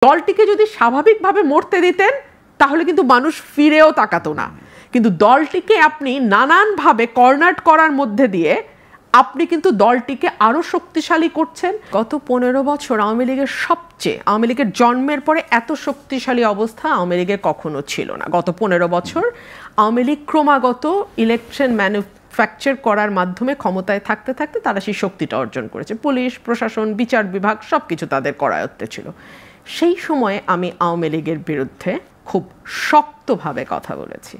দলটিকে যদি স্বাভাবিকভাবে মরতে দিতেন তাহলে কিন্তু মানুষ ফিরেও তাকাতো না, কিন্তু দলটিকে আপনি নানানভাবে কর্নার করার মধ্যে দিয়ে আপনি কিন্তু দলটিকে আরো শক্তিশালী করছেন। গত 15 বছর আওয়ামী লীগের জন্মের পরে এত শক্তিশালী অবস্থা আওয়ামী লীগের কখনো ছিল না। গত 15 বছর আওয়ামী লীগ ক্রমাগত ইলেকশন ম্যানুফ্যাকচার করার মাধ্যমে ক্ষমতায় থাকতে থাকতে তারা সেই শক্তিটা অর্জন করেছে। পুলিশ প্রশাসন বিচার বিভাগ সবকিছু তাদের করায়ত্তে ছিল। সেই সময়ে আমি আওয়ামী লীগের বিরুদ্ধে খুব শক্তভাবে কথা বলেছি,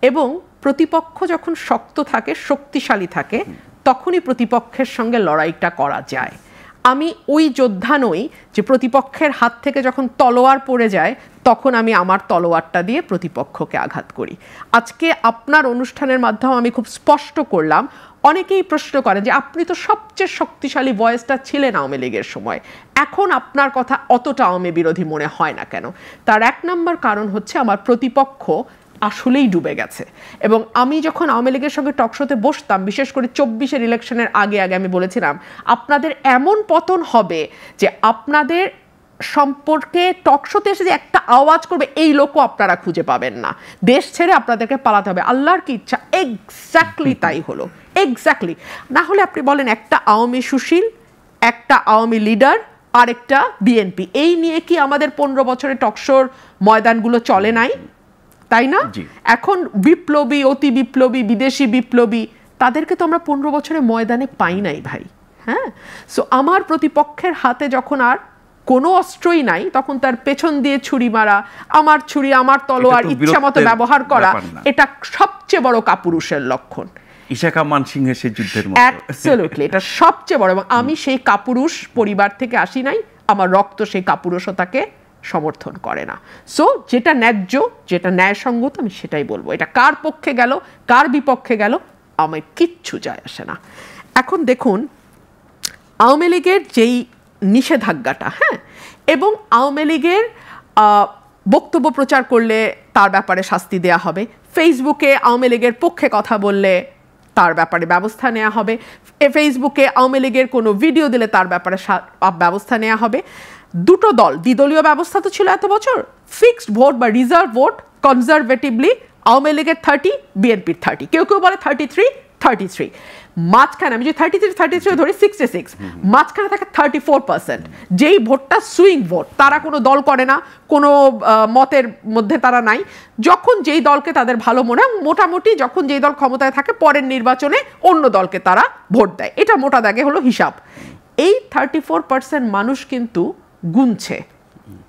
এবং প্রতিপক্ষ যখন শক্ত থাকে শক্তিশালী থাকে তখনই প্রতিপক্ষের সঙ্গে লড়াইটা করা যায়। আমি ওই যোদ্ধা নই যে প্রতিপক্ষের হাত থেকে যখন তলোয়ার পড়ে যায় তখন আমি আমার তলোয়ারটা দিয়ে প্রতিপক্ষকে আঘাত করি। আজকে আপনার অনুষ্ঠানের মাধ্যমে আমি খুব স্পষ্ট করলাম। অনেকেই প্রশ্ন করে যে আপনি তো সবচেয়ে শক্তিশালী ভয়েসটা ছিলেন আওয়ামী লীগের সময়, এখন আপনার কথা অতটা আওয়ামী বিরোধী মনে হয় না কেন? তার এক নম্বর কারণ হচ্ছে আমার প্রতিপক্ষ আসলেই ডুবে গেছে। এবং আমি যখন আওয়ামী লীগের সঙ্গে টকশোতে বসতাম, বিশেষ করে 24-এর ইলেকশনের আগে আমি বলেছিলাম আপনাদের এমন পতন হবে যে আপনাদের সম্পর্কে টকশোতে এসে যে একটা আওয়াজ করবে এই লোকও আপনারা খুঁজে পাবেন না, দেশ ছেড়ে আপনাদেরকে পালাতে হবে। আল্লাহর কি ইচ্ছা এক্স্যাক্টলি তাই হলো, এক্স্যাক্টলি। না হলে আপনি বলেন একটা আওয়ামী সুশীল, একটা আওয়ামী লিডার আর একটা বিএনপি, এই নিয়ে কি আমাদের 15 বছরের টকশোর ময়দানগুলো চলে নাই? তাই না? এখন বিপ্লবী, অতি বিপ্লবী, বিদেশি বিপ্লবী, তাদেরকে তো আমরা 15 বছরে ময়দানে পাই নাই ভাই। হ্যাঁ, সো আমার প্রতিপক্ষের হাতে যখন আর কোনো অস্ত্রই নাই তখন তার পেছন দিয়ে ছুরি মারা, আমার ছুরি আমার তলোয়ার ইচ্ছা মতো ব্যবহার করা, এটা সবচেয়ে বড় কাপুরুষের লক্ষণ। ইশাকা মানসিংহের সেই যুদ্ধের মতো। অ্যাবসলিউটলি, এটা সবচেয়ে বড়। এবং আমি সেই কাপুরুষ পরিবার থেকে আসি নাই, আমার রক্ত সেই কাপুরুষতাকে সমর্থন করে না। সো যেটা ন্যায্য, যেটা ন্যায়সঙ্গত আমি সেটাই বলবো। এটা কার পক্ষে গেল কার বিপক্ষে গেল আমার কিচ্ছু যায় আসে না। এখন দেখুন আওয়ামী লীগের যেই নিষেধাজ্ঞাটা, হ্যাঁ, এবং আওয়ামী লীগের বক্তব্য প্রচার করলে তার ব্যাপারে শাস্তি দেয়া হবে, ফেসবুকে আওয়ামী লীগের পক্ষে কথা বললে তার ব্যাপারে ব্যবস্থা নেওয়া হবে, ফেসবুকে আওয়ামী লীগের কোনো ভিডিও দিলে তার ব্যাপারে ব্যবস্থা নেওয়া হবে। দুটো দল, দ্বিদলীয় ব্যবস্থা তো ছিল এত বছর, ফিক্সড ভোট বা রিজার্ভ ভোট কনজারভেটিভলি আওয়ামী লীগের 30, বিএনপির 30, কেউ কেউ বলে 33, মাঝখানে আমি যদি 33 ধরি 66, মাঝখানে থাকে 34%, যেই ভোটটা সুইং ভোট, তারা কোনো দল করে না, কোনো মতের মধ্যে তারা নাই, যখন যেই দলকে তাদের ভালো মনে হয়, মোটামুটি যখন যেই দল ক্ষমতায় থাকে পরের নির্বাচনে অন্য দলকে তারা ভোট দেয়। এটা মোটা দাগে হলো হিসাব। এই 34% মানুষ কিন্তু গুনছে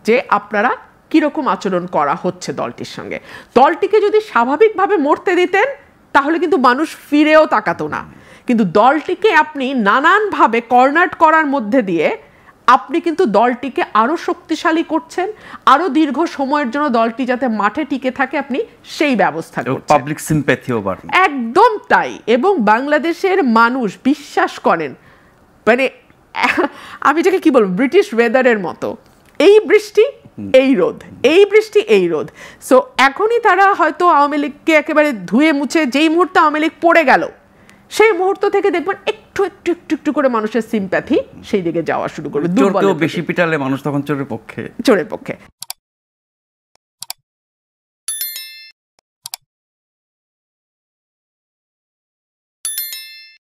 যে আপনারা কিরকম আচরণ করা হচ্ছে দলটির সঙ্গে। দলটিকে যদি স্বাভাবিকভাবে মরতে দিতেন তাহলে কিন্তু মানুষ ফিরেও তাকাতো না, কিন্তু দলটিকে আপনি নানানভাবে কর্নার করার মধ্যে দিয়ে আপনি কিন্তু দলটিকে আরো শক্তিশালী করছেন, আরো দীর্ঘ সময়ের জন্য দলটি যাতে মাঠে টিকে থাকে আপনি সেই ব্যবস্থা করছেন। পাবলিক সিম্প্যাথিও বাড়ে। একদম তাই। এবং বাংলাদেশের মানুষ বিশ্বাস করেন, মানে আমি যাকে কি বলবো, ব্রিটিশ ওয়েদারের মতো, এই বৃষ্টি এই রোদ, এই বৃষ্টি এই রোদ। সো এখনই তারা হয়তো আওয়ামী লীগকে একেবারে ধুয়ে মুছে, যেই মুহূর্তে আওয়ামী লীগ পড়ে গেল সেই মুহূর্ত থেকে দেখবেন একটু একটু একটু একটু করে মানুষের সিম্প্যাথি সেই দিকে যাওয়া শুরু করবে। বেশি পিটালে মানুষ তখন চোরের পক্ষে।